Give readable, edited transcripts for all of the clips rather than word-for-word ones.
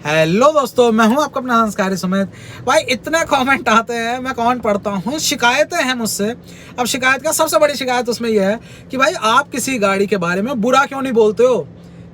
Hello दोस्तों, मैं हूं आपका अपना संस्कारी सुमित। भाई इतने कमेंट आते हैं, मैं कमेंट पढ़ता हूं, शिकायतें हैं मुझसे। अब शिकायत का सबसे बड़ी शिकायत उसमें यह है कि भाई आप किसी गाड़ी के बारे में बुरा क्यों नहीं बोलते हो,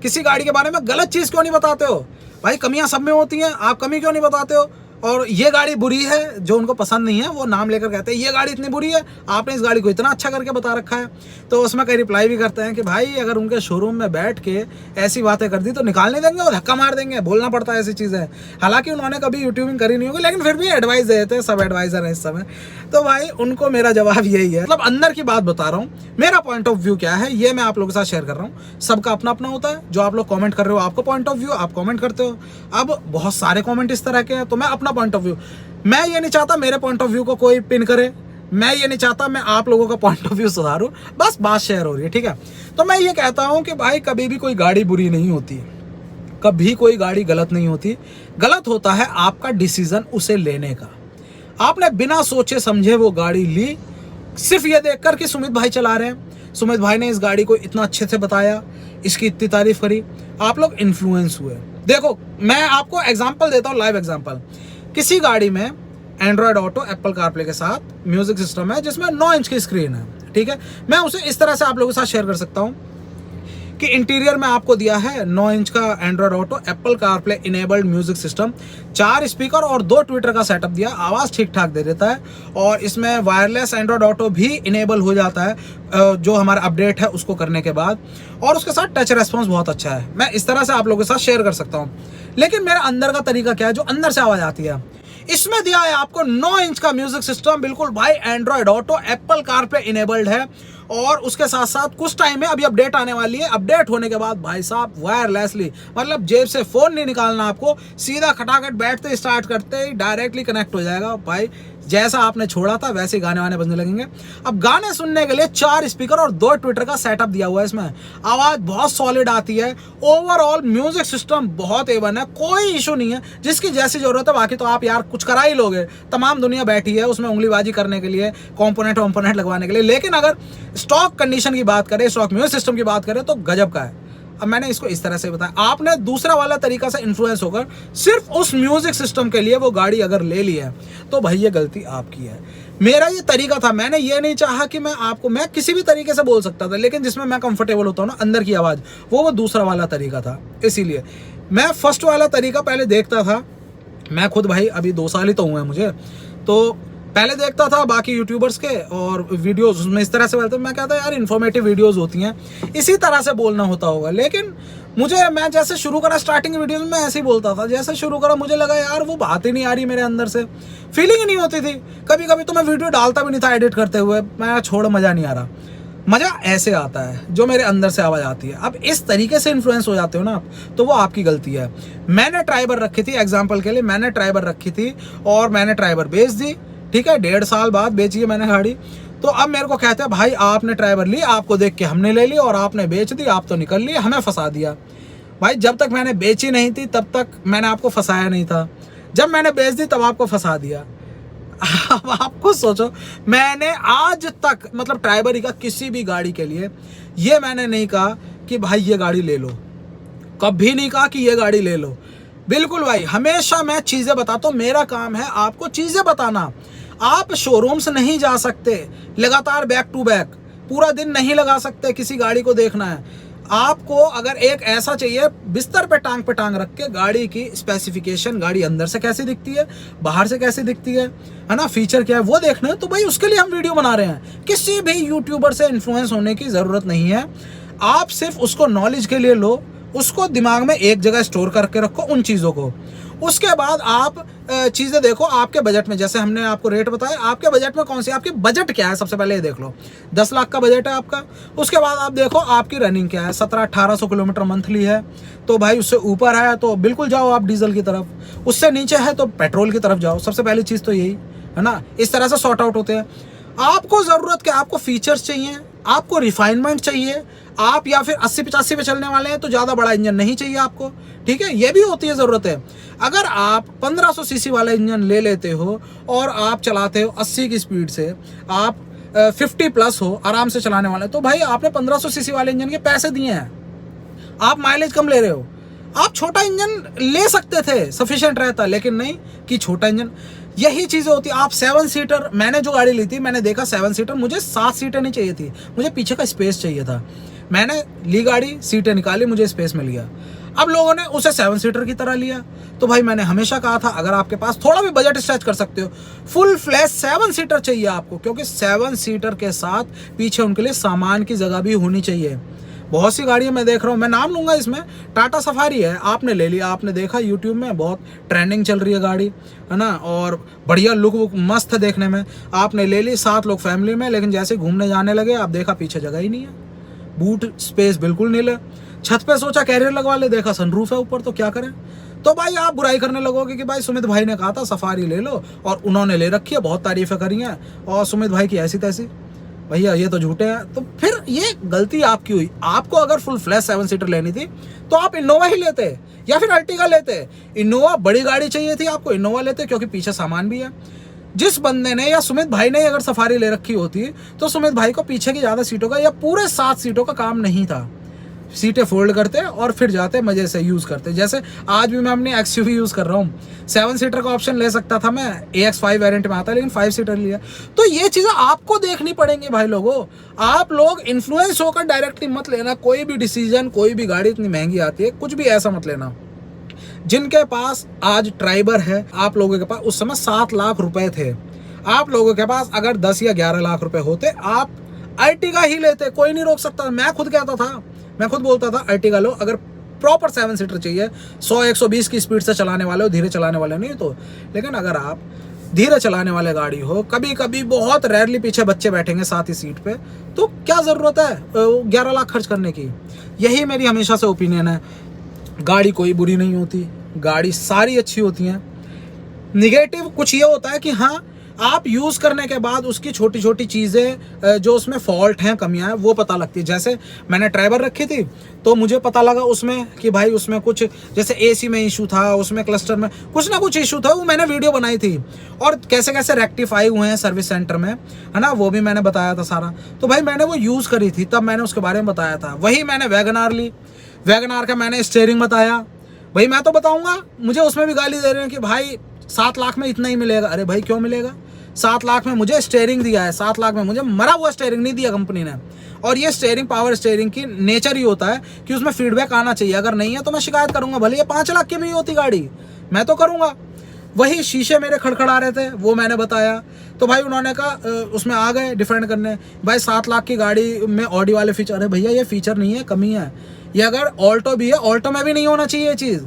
किसी गाड़ी के बारे में गलत चीज़ क्यों नहीं बताते हो। भाई कमियां सब में होती हैं, आप कमी क्यों नहीं बताते हो। और ये गाड़ी बुरी है, जो उनको पसंद नहीं है वो नाम लेकर कहते हैं ये गाड़ी इतनी बुरी है, आपने इस गाड़ी को इतना अच्छा करके बता रखा है। तो उसमें कई रिप्लाई भी करते हैं कि भाई अगर उनके शोरूम में बैठ के ऐसी बातें कर दी तो निकाल नहीं देंगे, वो धक्का मार देंगे, बोलना पड़ता है ऐसी चीज़ें। हालांकि उन्होंने कभी यूट्यूबिंग करी नहीं होगी, लेकिन फिर भी एडवाइस देते हैं, सब एडवाइज़र हैं इस समय। तो भाई उनको मेरा जवाब यही है, मतलब अंदर की बात बता रहा हूँ, मेरा पॉइंट ऑफ व्यू क्या है ये मैं आप लोगों के साथ शेयर कर रहा हूँ। सबका अपना अपना होता है। जो आप लोग कमेंट कर रहे हो आपका पॉइंट ऑफ व्यू, आप कमेंट करते हो। अब बहुत सारे कमेंट इस तरह के हैं, तो मैं अपना पॉइंट ऑफ व्यू, मैं ये नहीं चाहता मेरे पॉइंट ऑफ व्यू को कोई पिन करे, मैं ये नहीं चाहता मैं आप लोगों का पॉइंट ऑफ व्यू सुधारूं, बस बात शेयर हो रही है, ठीक है। तो मैं ये कहता हूं कि भाई कभी भी कोई गाड़ी बुरी नहीं होती, कभी कोई गाड़ी गलत नहीं होती। गलत होता है आपका डिसीजन उसे लेने का। आपने बिना सोचे समझे वो गाड़ी ली, सिर्फ ये देखकर कि सुमित भाई चला रहे हैं, सुमित भाई ने इस गाड़ी को इतना अच्छे से बताया, इसकी इतनी तारीफ करी, आप लोग इन्फ्लुएंस हुए। देखो मैं आपको एग्जांपल देता हूँ, लाइव एग्जांपल। किसी गाड़ी में एंड्रॉयड ऑटो एप्पल कारप्ले के साथ म्यूजिक सिस्टम है जिसमें 9 इंच की स्क्रीन है, ठीक है। मैं उसे इस तरह से आप लोगों के साथ शेयर कर सकता हूं कि इंटीरियर में आपको दिया है 9 इंच का Android auto Apple CarPlay enabled music system, 4 speaker और 2 ट्विटर का सेटअप दिया, आवाज़ ठीक ठाक दे देता है। और इसमें वायरलेस एंड्रॉयड ऑटो भी इनेबल हो जाता है जो हमारा अपडेट है उसको करने के बाद, और उसके साथ टच रेस्पॉन्स बहुत अच्छा है। मैं इस तरह से आप लोगों के साथ शेयर कर सकता हूँ। लेकिन मेरा अंदर का तरीका क्या है, जो अंदर से आवाज़ आती है, इसमें दिया है आपको 9 इंच का म्यूजिक सिस्टम, बिल्कुल भाई Android auto Apple CarPlay enabled है। और उसके साथ साथ कुछ टाइम में अभी अपडेट आने वाली है, अपडेट होने के बाद भाई साहब वायरलेसली, मतलब जेब से फोन नहीं निकालना आपको, सीधा खटाखट बैठते स्टार्ट करते ही डायरेक्टली कनेक्ट हो जाएगा। भाई जैसा आपने छोड़ा था वैसे ही गाने वाने बजने लगेंगे। अब गाने सुनने के लिए 4 स्पीकर और 2 ट्विटर का सेटअप दिया हुआ है, इसमें आवाज़ बहुत सॉलिड आती है। ओवरऑल म्यूजिक सिस्टम बहुत A1 है, कोई इशू नहीं है। जिसकी जैसी जरूरत है, बाकी तो आप यार कुछ करा ही लोगे, तमाम दुनिया बैठी है उसमें उंगलीबाजी करने के लिए, कॉम्पोनेंट लगवाने के लिए। लेकिन अगर स्टॉक कंडीशन की बात करें, स्टॉक म्यूजिक सिस्टम की बात करें तो गजब का है। अब मैंने इसको इस तरह से बताया, आपने दूसरा वाला तरीका से इन्फ्लुएंस होकर सिर्फ उस म्यूजिक सिस्टम के लिए वो गाड़ी अगर ले ली है तो भाई ये गलती आपकी है। मेरा ये तरीका था, मैंने ये नहीं चाहा कि मैं किसी भी तरीके से बोल सकता था, लेकिन जिसमें मैं कंफर्टेबल होता हूँ ना, अंदर की आवाज़, वो दूसरा वाला तरीका था। इसीलिए मैं फर्स्ट वाला तरीका पहले देखता था। मैं खुद भाई अभी 2 साल ही तो हुए हैं मुझे, तो पहले देखता था बाकी यूट्यूबर्स के और वीडियोस, उसमें इस तरह से बोलते, मैं कहता यार इन्फॉर्मेटिव वीडियोस होती हैं, इसी तरह से बोलना होता होगा। लेकिन मैं जैसे शुरू करा स्टार्टिंग वीडियोस में ऐसे ही बोलता था, जैसे शुरू करा मुझे लगा यार वो बात ही नहीं आ रही, मेरे अंदर से फीलिंग ही नहीं होती थी। कभी कभी तो मैं वीडियो डालता भी नहीं था एडिट करते हुए, मैं छोड़ मज़ा नहीं आ रहा। मज़ा ऐसे आता है जो मेरे अंदर से आवाज़ आती है। अब इस तरीके से इन्फ्लुएंस हो जाते हो ना आप, तो वो आपकी गलती है। मैंने ट्राइबर रखी थी, एग्जाम्पल के लिए मैंने ट्राइबर रखी थी और मैंने ट्राइबर बेच दी, ठीक है। 1.5 साल बाद बेची है मैंने गाड़ी। तो अब मेरे को कहते हैं भाई आपने ट्राइबर ली, आपको देख के हमने ले ली और आपने बेच दी, आप तो निकल लिए, हमें फंसा दिया। भाई जब तक मैंने बेची नहीं थी तब तक मैंने आपको फंसाया नहीं था, जब मैंने बेच दी तब आपको फंसा दिया। अब आपको सोचो, मैंने आज तक मतलब ट्राइबर का किसी भी गाड़ी के लिए ये मैंने नहीं कहा कि भाई ये गाड़ी ले लो, कभी नहीं कहा कि ये गाड़ी ले लो। बिल्कुल भाई, हमेशा मैं चीज़ें बताता हूँ, मेरा काम है आपको चीज़ें बताना। आप शोरूम से नहीं जा सकते लगातार बैक टू बैक, पूरा दिन नहीं लगा सकते किसी गाड़ी को देखना है। आपको अगर एक ऐसा चाहिए बिस्तर पे टांग रख के गाड़ी की स्पेसिफिकेशन, गाड़ी अंदर से कैसी दिखती है, बाहर से कैसी दिखती है ना, फीचर क्या है वो देखना है, तो भाई उसके लिए हम वीडियो बना रहे हैं। किसी भी यूट्यूबर से इन्फ्लुएंस होने की ज़रूरत नहीं है। आप सिर्फ उसको नॉलेज के लिए लो, उसको दिमाग में एक जगह स्टोर करके रखो उन चीज़ों को। उसके बाद आप चीज़ें देखो आपके बजट में, जैसे हमने आपको रेट बताया, आपके बजट में कौन सी, आपकी बजट क्या है, सबसे पहले ये देख लो। 10 लाख का बजट है आपका। उसके बाद आप देखो आपकी रनिंग क्या है, 1700-1800 किलोमीटर मंथली है, तो भाई उससे ऊपर है तो बिल्कुल जाओ आप डीजल की तरफ, उससे नीचे है तो पेट्रोल की तरफ जाओ। सबसे पहली चीज़ तो यही है ना, इस तरह से सॉर्ट आउट होते हैं। आपको ज़रूरत क्या, आपको फीचर्स चाहिए, आपको रिफाइनमेंट चाहिए, आप या फिर 80-85 पे चलने वाले हैं तो ज़्यादा बड़ा इंजन नहीं चाहिए आपको, ठीक है, ये भी होती है ज़रूरत है। अगर आप 1500 सीसी वाला इंजन ले लेते हो और आप चलाते हो 80 की स्पीड से, आप 50+ हो आराम से चलाने वाले, तो भाई आपने 1500 सीसी वाले इंजन के पैसे दिए हैं, आप माइलेज कम ले रहे हो। आप छोटा इंजन ले सकते थे, सफिशिएंट रहता, लेकिन नहीं कि छोटा इंजन। यही चीज़ें होती। आप 7 सीटर, मैंने जो गाड़ी ली थी मैंने देखा 7 सीटर, मुझे 7 सीटर नहीं चाहिए थी, मुझे पीछे का स्पेस चाहिए था। मैंने ली गाड़ी, सीटें निकाली, मुझे स्पेस मिल गया। अब लोगों ने उसे 7 सीटर की तरह लिया। तो भाई मैंने हमेशा कहा था अगर आपके पास थोड़ा भी बजट स्ट्रेच कर सकते हो, फुल फ्लैश 7 सीटर चाहिए आपको, क्योंकि 7 सीटर के साथ पीछे उनके लिए सामान की जगह भी होनी चाहिए। बहुत सी गाड़ियां मैं देख रहा हूँ, मैं नाम लूंगा इसमें, टाटा सफारी है, आपने ले लिया, आपने देखा यूट्यूब में बहुत ट्रेंडिंग चल रही है गाड़ी, है ना, और बढ़िया लुक वुक मस्त है देखने में, आपने ले ली, 7 लोग फैमिली में, लेकिन जैसे घूमने जाने लगे आप देखा पीछे जगह ही नहीं है, बूट स्पेस बिल्कुल नहीं है। छत पे सोचा कैरियर लगवा ले, देखा सनरूफ है ऊपर, तो क्या करें। तो भाई आप बुराई करने लगोगे कि भाई सुमित भाई ने कहा था सफारी ले लो और उन्होंने ले रखी है, बहुत तारीफें करी हैं, और सुमित भाई की ऐसी तैसी। भैया ये तो झूठे हैं। तो फिर ये गलती आपकी हुई। आपको अगर फुल फ्लैश 7 सीटर लेनी थी तो आप इनोवा ही लेते या फिर अर्टिगा लेते। इनोवा बड़ी गाड़ी चाहिए थी आपको, इनोवा लेते, क्योंकि पीछे सामान भी है। जिस बंदे ने या सुमित भाई ने अगर सफारी ले रखी होती तो सुमित भाई को पीछे की ज़्यादा सीटों का या पूरे 7 सीटों का काम नहीं था। सीटें फोल्ड करते और फिर जाते मजे से यूज़ करते। जैसे आज भी मैं अपनी एक्सयूवी यूज़ कर रहा हूँ, 7 सीटर का ऑप्शन ले सकता था मैं, AX5 वेरिएंट में आता है, लेकिन 5 सीटर लिया। तो ये चीज़ें आपको देखनी पड़ेंगी भाई लोगों। आप लोग इन्फ्लुएंस होकर डायरेक्टली मत लेना कोई भी डिसीजन। कोई भी गाड़ी इतनी महंगी आती है, कुछ भी ऐसा मत लेना। जिनके पास आज ट्राइबर है, आप लोगों के पास उस समय 7 लाख रुपए थे, आप लोगों के पास अगर 10 या 11 लाख रुपए होते, आप अर्टिगा ही लेते, कोई नहीं रोक सकता। मैं खुद कहता था, मैं खुद बोलता था अर्टिगा लो, अगर प्रॉपर 7 सीटर चाहिए, 100-120 की स्पीड से चलाने वाले हो, धीरे चलाने वाले नहीं तो। लेकिन अगर आप धीरे चलाने वाले गाड़ी हो, कभी कभी बहुत रेयरली पीछे बच्चे बैठेंगे साथ ही सीट पे, तो क्या ज़रूरत है 11 लाख खर्च करने की। यही मेरी हमेशा से ओपिनियन है। गाड़ी कोई बुरी नहीं होती, गाड़ी सारी अच्छी होती हैं। निगेटिव कुछ ये होता है कि हाँ, आप यूज़ करने के बाद उसकी छोटी छोटी चीज़ें जो उसमें फॉल्ट हैं, कमियां हैं, वो पता लगती है। जैसे मैंने ट्राइबर रखी थी तो मुझे पता लगा उसमें कि भाई उसमें कुछ जैसे AC में इशू था, उसमें क्लस्टर में कुछ ना कुछ इशू था, वो मैंने वीडियो बनाई थी, और कैसे कैसे रेक्टिफाई हुए हैं सर्विस सेंटर में, है ना, वो भी मैंने बताया था सारा। तो भाई मैंने वो यूज़ करी थी, तब मैंने उसके बारे में बताया था। वही मैंने वैगनार ली, वैगनार का मैंने स्टीयरिंग बताया। भाई मैं तो बताऊँगा, मुझे उसमें भी गाली दे रहे हैं कि भाई 7 लाख में इतना ही मिलेगा। अरे भाई क्यों मिलेगा? 7 लाख में मुझे स्टीयरिंग दिया है, 7 लाख में मुझे मरा हुआ स्टीयरिंग नहीं दिया कंपनी ने। और ये स्टीयरिंग, पावर स्टीयरिंग की नेचर ही होता है कि उसमें फीडबैक आना चाहिए। अगर नहीं है तो मैं शिकायत करूंगा, भले ये 5 लाख की भी होती गाड़ी, मैं तो करूंगा। वही शीशे मेरे खड़खड़ा रहे थे, वो मैंने बताया। तो भाई उन्होंने कहा उसमें आ गए डिफेंड करने, भाई 7 लाख की गाड़ी में ऑडी वाले फीचर। अरे भैया ये फीचर नहीं है, कमी है। ये अगर ऑल्टो भी है, ऑल्टो में भी नहीं होना चाहिए ये चीज़।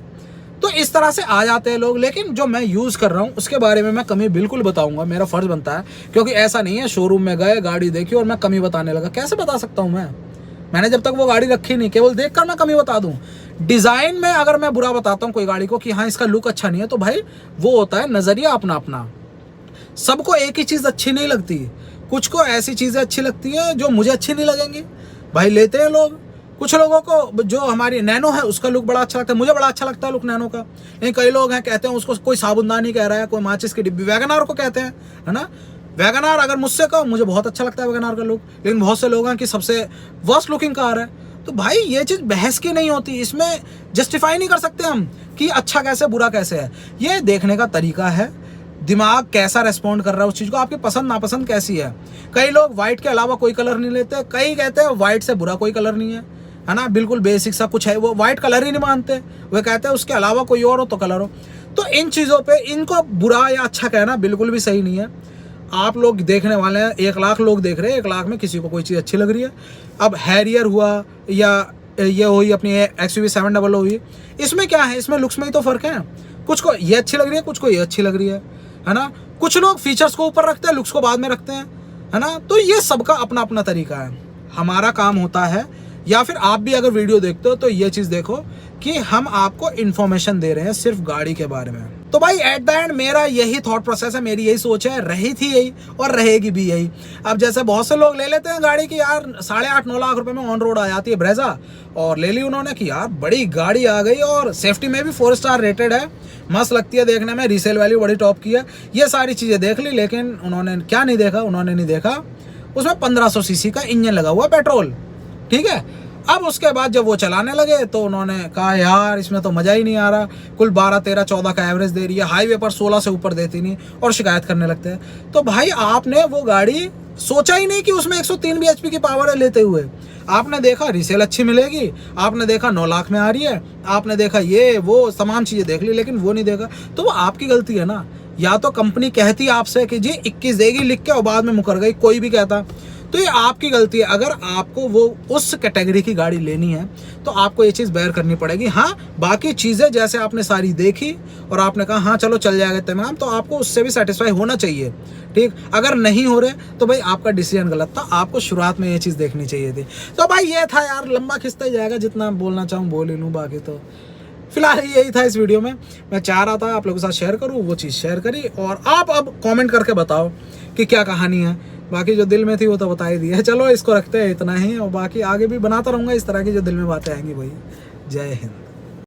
तो इस तरह से आ जाते हैं लोग। लेकिन जो मैं यूज़ कर रहा हूँ उसके बारे में मैं कमी बिल्कुल बताऊंगा, मेरा फ़र्ज़ बनता है। क्योंकि ऐसा नहीं है शोरूम में गए, गाड़ी देखी और मैं कमी बताने लगा। कैसे बता सकता हूँ मैंने जब तक वो गाड़ी रखी नहीं, केवल देख कर मैं कमी बता दूँ। डिज़ाइन में अगर मैं बुरा बताता हूँ कोई गाड़ी को कि हाँ इसका लुक अच्छा नहीं है, तो भाई वो होता है नज़रिया अपना अपना। सबको एक ही चीज़ अच्छी नहीं लगती, कुछ को ऐसी चीज़ें अच्छी लगती हैं जो मुझे अच्छी नहीं लगेंगी। भाई लेते हैं लोग, कुछ लोगों को जो हमारी नैनो है उसका लुक बड़ा अच्छा लगता है, मुझे बड़ा अच्छा लगता है लुक नैनो का। लेकिन कई लोग हैं कहते हैं उसको कोई साबुनदानी कह रहा है, कोई माचिस की डिब्बी, वैगनार को कहते हैं, है ना। वैगनार अगर मुझसे कहो, मुझे बहुत अच्छा लगता है वैगनार का लुक, लेकिन बहुत से लोग हैं कि सबसे वर्स्ट लुकिंग कार है। तो भाई ये चीज़ बहस की नहीं होती, इसमें जस्टिफाई नहीं कर सकते हम कि अच्छा कैसे बुरा कैसे है। ये देखने का तरीका है, दिमाग कैसा रेस्पॉन्ड कर रहा है उस चीज़ को, आपकी पसंद नापसंद कैसी है। कई लोग वाइट के अलावा कोई कलर नहीं लेते, कई कहते हैं वाइट से बुरा कोई कलर नहीं है ना, बिल्कुल बेसिक सा कुछ है, वो वाइट कलर ही नहीं मानते, वो कहते हैं उसके अलावा कोई और हो तो कलर हो। तो इन चीज़ों पे इनको बुरा या अच्छा कहना बिल्कुल भी सही नहीं है। आप लोग देखने वाले हैं, 1 लाख लोग देख रहे हैं, 1 लाख में किसी को कोई चीज़ अच्छी लग रही है। अब हैरियर हुआ या ये हुई अपनी XUV 700 हुई, इसमें क्या है, इसमें लुक्स में ही तो फ़र्क है। कुछ को ये अच्छी लग रही है, कुछ को ये अच्छी लग रही है ना। कुछ लोग फीचर्स को ऊपर रखते हैं, लुक्स को बाद में रखते हैं, है ना। तो ये सबका अपना अपना तरीका है। हमारा काम होता है, या फिर आप भी अगर वीडियो देखते हो तो ये चीज़ देखो कि हम आपको इन्फॉर्मेशन दे रहे हैं सिर्फ गाड़ी के बारे में। तो भाई एट द एंड मेरा यही थॉट प्रोसेस है, मेरी यही सोच है, रही थी यही और रहेगी भी यही। अब जैसे बहुत से लोग ले लेते हैं गाड़ी की, यार 8.5-9 लाख रुपए में ऑन रोड आ जाती है ब्रेजा, और ले ली उन्होंने कि यार बड़ी गाड़ी आ गई और सेफ्टी में भी 4 स्टार रेटेड है, मस्त लगती है देखने में, रीसेल वैल्यू बड़ी टॉप की है, ये सारी चीज़ें देख ली। लेकिन उन्होंने क्या नहीं देखा, उन्होंने नहीं देखा उसमें 1500 सीसी का इंजन लगा हुआ पेट्रोल, ठीक है। अब उसके बाद जब वो चलाने लगे तो उन्होंने कहा यार इसमें तो मज़ा ही नहीं आ रहा, कुल 12, 13, 14 का एवरेज दे रही है, हाईवे पर 16 से ऊपर देती नहीं, और शिकायत करने लगते हैं। तो भाई आपने वो गाड़ी सोचा ही नहीं कि उसमें 103 bhp की पावर है लेते हुए। आपने देखा रीसेल अच्छी मिलेगी, आपने देखा 9 लाख में आ रही है, आपने देखा ये वो तमाम चीज़ें देख ली, लेकिन वो नहीं देखा। तो वो आपकी गलती है ना। या तो कंपनी कहती आपसे कि जी 21 देगी लिख के और बाद में मुकर गई, कोई भी कहता, तो ये आपकी गलती है। अगर आपको वो उस कैटेगरी की गाड़ी लेनी है तो आपको ये चीज़ बेयर करनी पड़ेगी। हाँ, बाकी चीज़ें जैसे आपने सारी देखी और आपने कहा हाँ चलो चल जाएगा तमाम, तो आपको उससे भी सेटिस्फाई होना चाहिए, ठीक। अगर नहीं हो रहे तो भाई आपका डिसीजन गलत था, आपको शुरुआत में ये चीज़ देखनी चाहिए थी। तो भाई ये था यार, लंबा खिंचता ही जाएगा, जितना बोलना चाहूँ बोल ही लूँ, बाकी तो फिलहाल यही था इस वीडियो में। मैं चाह रहा था आप लोगों के साथ शेयर करूँ, वो चीज़ शेयर करी, और आप अब कमेंट करके बताओ कि क्या कहानी है। बाकी जो दिल में थी वो तो बता ही दी है। चलो इसको रखते हैं इतना ही, और बाकी आगे भी बनाता रहूँगा इस तरह की जो दिल में बातें आएंगी भाई। जय हिंद।